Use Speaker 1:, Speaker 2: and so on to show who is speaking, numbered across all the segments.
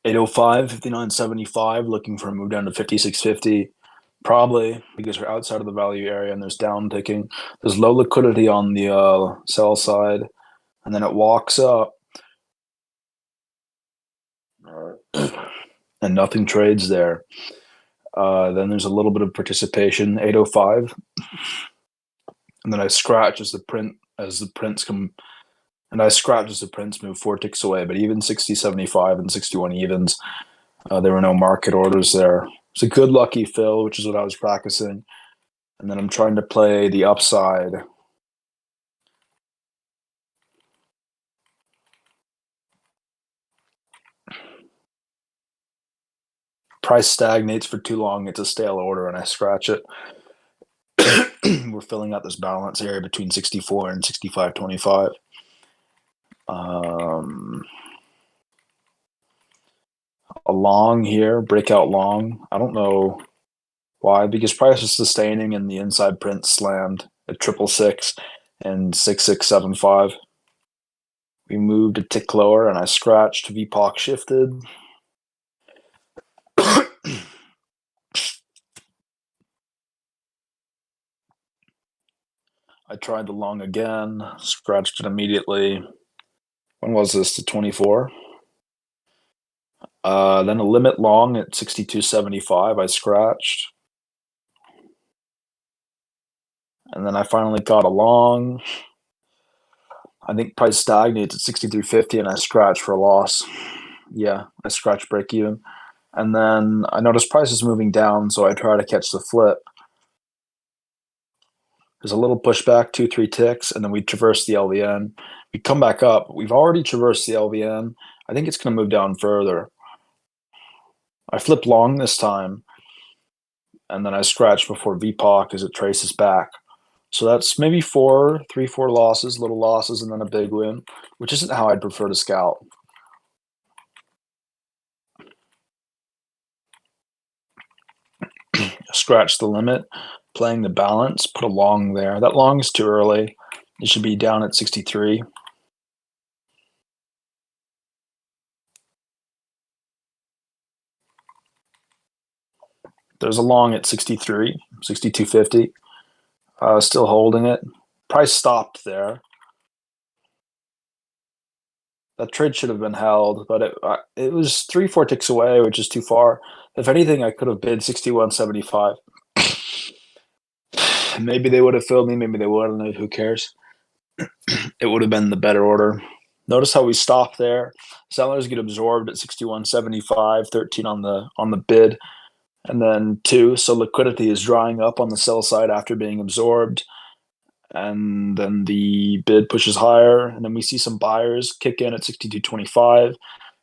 Speaker 1: 805, 5975, looking for a move down to 5650. Probably because we're outside of the value area and there's down ticking. There's low liquidity on the sell side, and then it walks up, and nothing trades there. Then there's a little bit of participation, 805, and then I scratch as the prints come, and I scratch as the prints move 4 ticks away. But even 60, 75, and 61 evens, there were no market orders there. It's a good lucky fill, which is what I was practicing. And then I'm trying to play the upside. Price stagnates for too long. It's a stale order, and I scratch it. We're filling out this balance area between 64 and 65.25. A long here, breakout long. I don't know why, because price is sustaining and the inside print slammed at 666 and 6675. We moved a tick lower and I scratched. VPOC shifted. I tried the long again, scratched it immediately. When was this? The 24? Then a limit long at 62.75, I scratched. And then I finally got a long. I think price stagnates at 63.50 and I scratched for a loss. Yeah, I scratched break even. And then I noticed price is moving down, so I try to catch the flip. There's a little pushback, 2-3 ticks, and then we traverse the LVN. We come back up. We've already traversed the LVN. I think it's going to move down further. I flipped long this time, and then I scratched before VPOC as it traces back. So that's maybe 3, 4 losses, little losses, and then a big win, which isn't how I'd prefer to scout. Scratch the limit, playing the balance, put a long there. That long is too early. It should be down at 63. There's a long at 63, 62.50. Still holding it. Price stopped there. That trade should have been held, but it was 3, 4 ticks away, which is too far. If anything, I could have bid 61.75. Maybe they would have filled me, maybe they wouldn't. Who cares? It would have been the better order. Notice how we stop there. Sellers get absorbed at 61.75, 13 on the bid, and then 2. So liquidity is drying up on the sell side after being absorbed. And then the bid pushes higher, and then we see some buyers kick in at 62.25.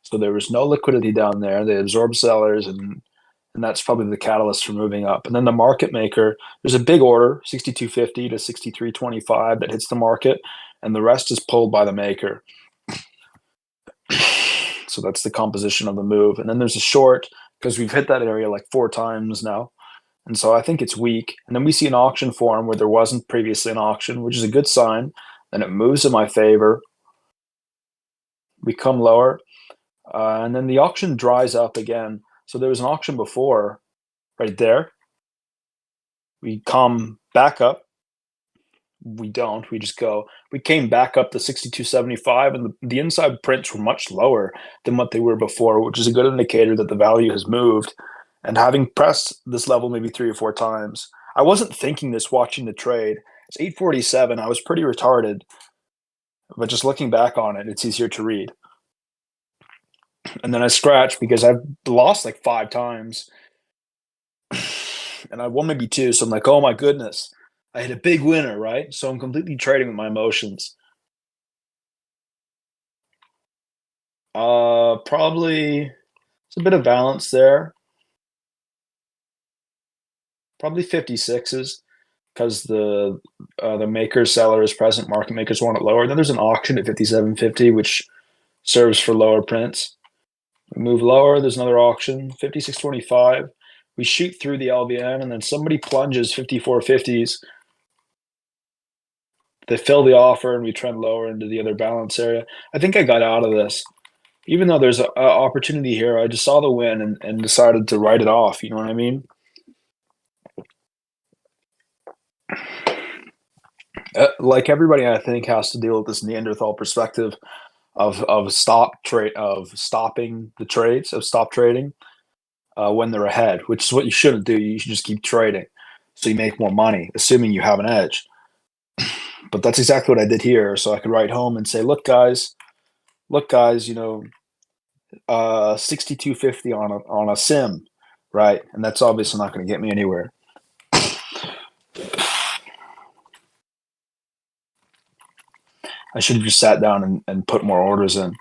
Speaker 1: So there was no liquidity down there. They absorbed sellers, and that's probably the catalyst for moving up. And then the market maker, there's a big order, 62.50 to 63.25, that hits the market, and the rest is pulled by the maker. So that's the composition of the move. And then there's a short, because we've hit that area like 4 times now. And so I think it's weak. And then we see an auction form where there wasn't previously an auction, which is a good sign. Then it moves in my favor. We come lower. And then the auction dries up again. So there was an auction before, right there. We come back up. We don't. We just go. We came back up to 62.75, and the inside prints were much lower than what they were before, which is a good indicator that the value has moved. And having pressed this level maybe 3 or 4 times, I wasn't thinking this watching the trade. It's 8:47. I was pretty retarded, but just looking back on it, it's easier to read. And then I scratched because I've lost like 5 times, and I won maybe 2. So I'm like, oh my goodness, I hit a big winner, right? So I'm completely trading with my emotions. Probably it's a bit of balance there. Probably 56s because the maker seller is present. Market makers want it lower. Then there's an auction at 57.50, which serves for lower prints. We move lower. There's another auction, 56.25. We shoot through the LVN, and then somebody plunges 54.50s. They fill the offer, and we trend lower into the other balance area. I think I got out of this. Even though there's a opportunity here, I just saw the win and decided to write it off. You know what I mean? Like everybody, I think has to deal with this Neanderthal perspective of stopping the trades, of stop trading when they're ahead, which is what you shouldn't do. You should just keep trading so you make more money, assuming you have an edge. But that's exactly what I did here. So I could write home and say, look, guys, 6250 on a sim, right? And that's obviously not going to get me anywhere. I should have just sat down and put more orders in.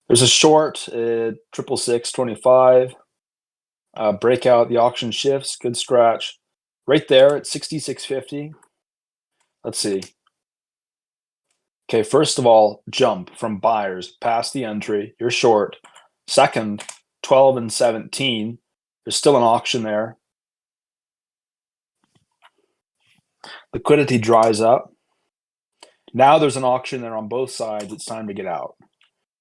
Speaker 1: There's a short, 666.25. Breakout, the auction shifts, good scratch. Right there at 6650. Let's see. Okay, first of all, jump from buyers past the entry. You're short. Second, 12 and 17. There's still an auction there. Liquidity dries up. Now there's an auction there on both sides. It's time to get out.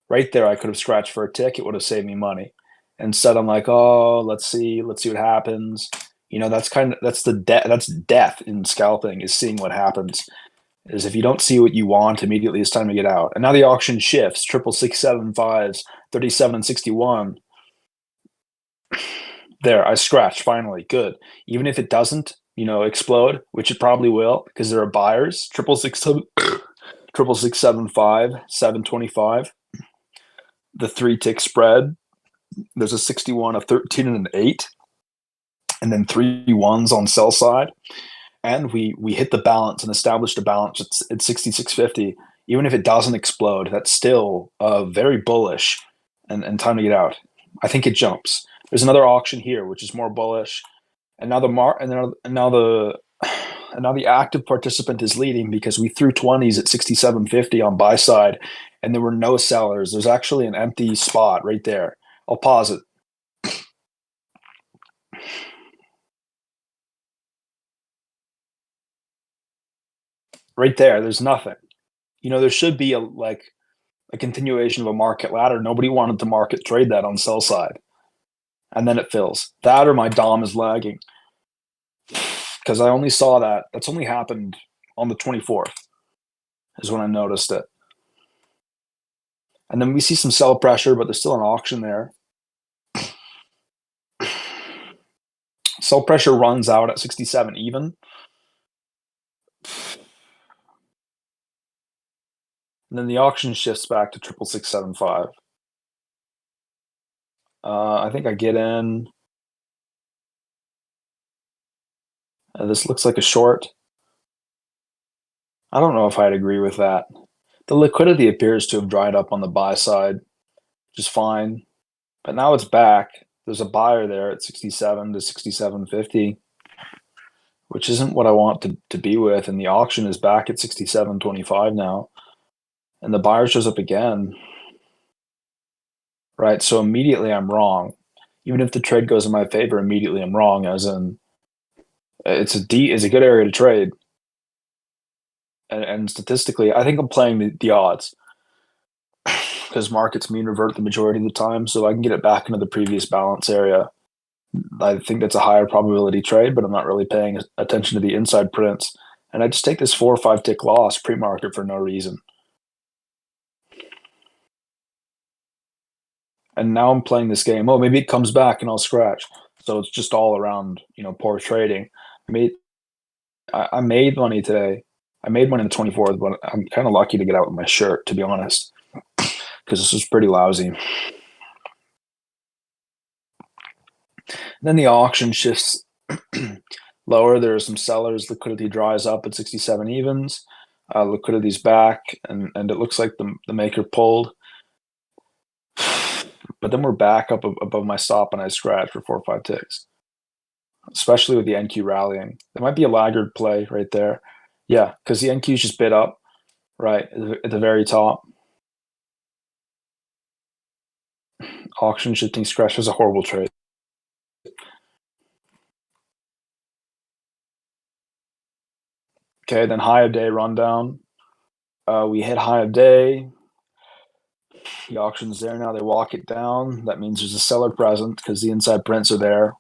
Speaker 1: Right there, I could have scratched for a tick. It would have saved me money. Instead, I'm like, oh, let's see what happens. That's death in scalping, is seeing what happens. Is if you don't see what you want immediately, it's time to get out. And now the auction shifts. 666.75s, 37 and 61. There, I scratched finally. Good. Even if it doesn't, explode, which it probably will, because there are buyers. 666.75, 725. The 3-tick spread. There's a 61, a 13, and an 8, and then 3 ones on sell side. And we hit the balance and established a balance at 6650. Even if it doesn't explode, that's still very bullish and time to get out. I think it jumps. There's another auction here, which is more bullish. And now the active participant is leading because we threw 20s at 6750 on buy side, and there were no sellers. There's actually an empty spot right there. I'll pause it. Right there, there's nothing. There should be a continuation of a market ladder. Nobody wanted to market trade that on sell side. And then it fills. That or my DOM is lagging. Because I only saw that. That's only happened on the 24th is when I noticed it. And then we see some sell pressure, but there's still an auction there. Sell pressure runs out at 67 even. And then the auction shifts back to 666.75. I think I get in. This looks like a short. I don't know if I'd agree with that. The liquidity appears to have dried up on the buy side, which is fine. But now it's back. There's a buyer there at 67 to 67.50, which isn't what I want to be with. And the auction is back at 67.25 now. And the buyer shows up again. Right? So immediately I'm wrong. Even if the trade goes in my favor, immediately I'm wrong, as in it's a good area to trade. And statistically, I think I'm playing the odds because markets mean revert the majority of the time, so I can get it back into the previous balance area. I think that's a higher probability trade, but I'm not really paying attention to the inside prints. And I just take this 4 or 5 tick loss pre-market for no reason. And now I'm playing this game. Oh, maybe it comes back and I'll scratch. So it's just all around, poor trading. I made money today. I made money on the 24th, but I'm kind of lucky to get out with my shirt, to be honest, because this was pretty lousy. Then the auction shifts lower. There are some sellers. Liquidity dries up at 67 evens. Liquidity's back, and it looks like the maker pulled. But then we're back up above my stop, and I scratch for 4 or 5 ticks, especially with the NQ rallying. There might be a laggard play right there. Yeah, because the NQ's just bid up, right, at the very top. Auction shifting scratch was a horrible trade. Okay, then high of day rundown. We hit high of day. The auction's there now. They walk it down. That means there's a seller present because the inside prints are there.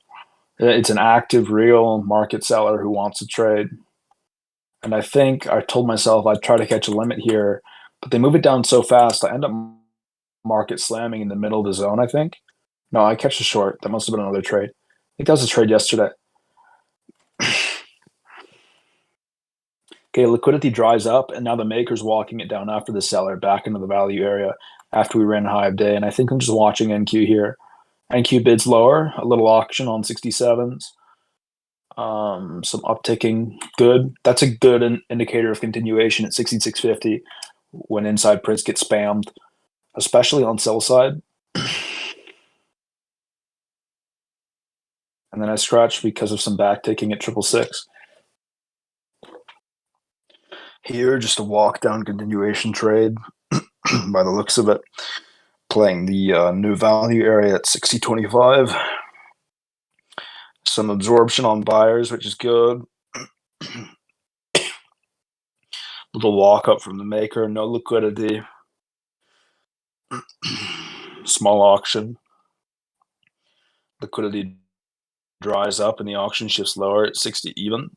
Speaker 1: It's an active, real market seller who wants to trade. And I think I told myself I'd try to catch a limit here, but they move it down so fast. I end up market slamming in the middle of the zone, I think. No, I catch a short. That must have been another trade. I think that was a trade yesterday. Okay, liquidity dries up, and now the maker's walking it down after the seller back into the value area after we ran high of day. And I think I'm just watching NQ here. NQ bids lower, a little auction on 67s. Some upticking, good. That's a good indicator of continuation at 66.50 when inside prints get spammed, especially on sell side. And then I scratched because of some backticking at 666. Here, just a walk down continuation trade by the looks of it. Playing the new value area at 60.25. Some absorption on buyers, which is good. Little walk up from the maker, no liquidity. Small auction. Liquidity dries up and the auction shifts lower at 60 even.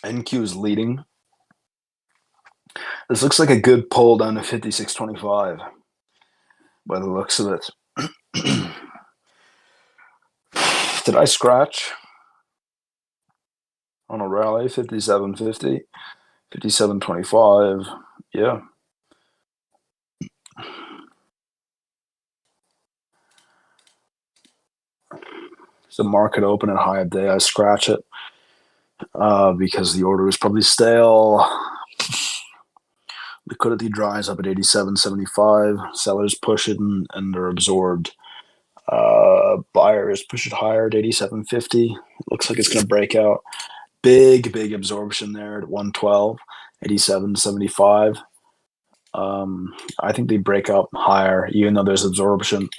Speaker 1: NQ is leading. This looks like a good pull down to 56.25 by the looks of it. Did I scratch on a rally? 57.50, 57.25. Yeah. So market open at high of day. I scratch it because the order was probably stale. Liquidity dries up at 87.75. Sellers push it and they're absorbed. Buyers push it higher at 87.50. Looks like it's going to break out. Big absorption there at 112, 87.75. I think they break up higher, even though there's absorption.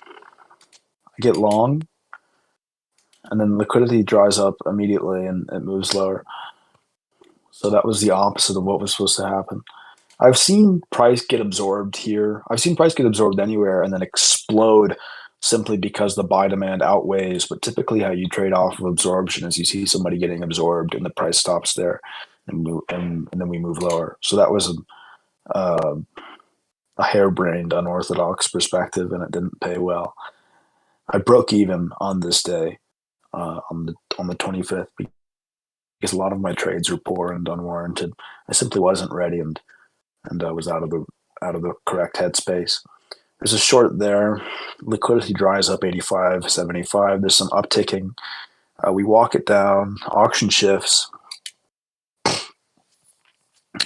Speaker 1: I get long, and then liquidity dries up immediately and it moves lower. So that was the opposite of what was supposed to happen. I've seen price get absorbed here. I've seen price get absorbed anywhere and then explode simply because the buy demand outweighs. But typically, how you trade off of absorption is you see somebody getting absorbed and the price stops there, and then we move lower. So that was a harebrained, unorthodox perspective, and it didn't pay well. I broke even on this day, on the 25th, because a lot of my trades were poor and unwarranted. I simply wasn't ready and I was out of the correct headspace. There's a short there. Liquidity dries up 85.75. There's some upticking. We walk it down. Auction shifts.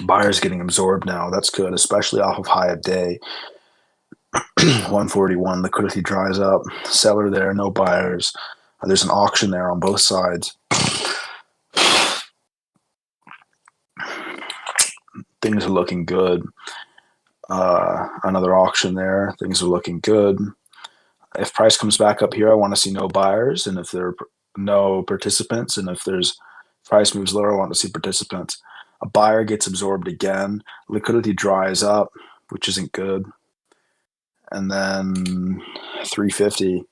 Speaker 1: Buyers getting absorbed now. That's good, especially off of high of day. 141. Liquidity dries up. Seller there. No buyers. There's an auction there on both sides. Things are looking good. Another auction there. Things are looking good. If price comes back up here, I want to see no buyers, and if there are no participants, and if price moves lower, I want to see participants. A buyer gets absorbed again. Liquidity dries up, which isn't good. And then 350,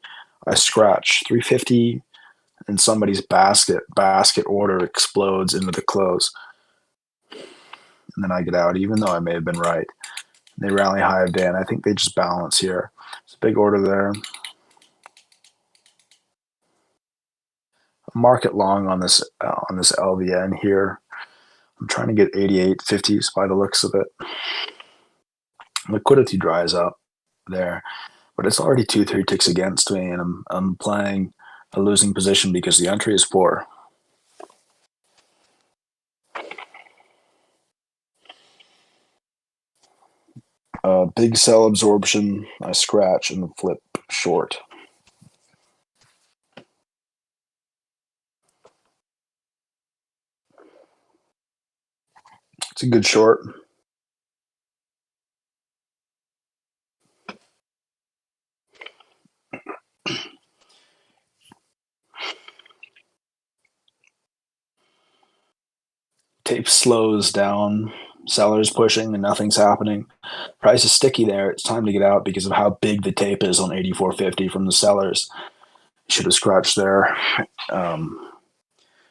Speaker 1: I scratch 350, and somebody's basket order explodes into the close, and then I get out, even though I may have been right. They rally high of day, and I think they just balance here. It's a big order there. Market long on this LVN here. I'm trying to get 88.50s by the looks of it. Liquidity dries up there, but it's already 2-3 ticks against me, and I'm playing a losing position because the entry is poor. Big sell absorption. I scratch and flip short. It's a good short. Tape slows down. Sellers pushing and nothing's happening. Price is sticky there. It's time to get out because of how big the tape is on 84.50 from the sellers. Should have scratched there. Um,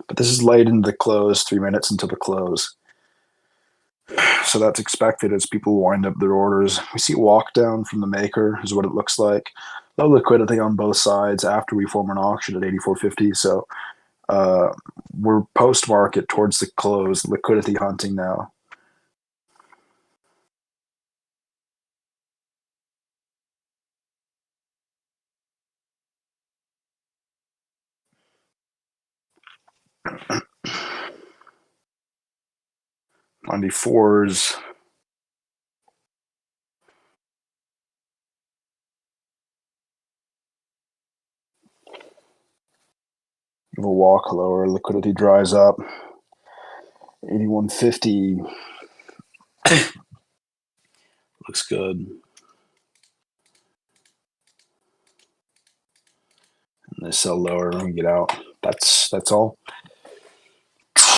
Speaker 1: but this is late into the close, 3 minutes until the close. So that's expected as people wind up their orders. We see walk down from the maker is what it looks like. Low liquidity on both sides after we form an auction at 84.50. So uh, we're post market towards the close, liquidity hunting now. On the fours, we'll walk lower, liquidity dries up. 81.50 looks good. And they sell lower and we get out. That's all.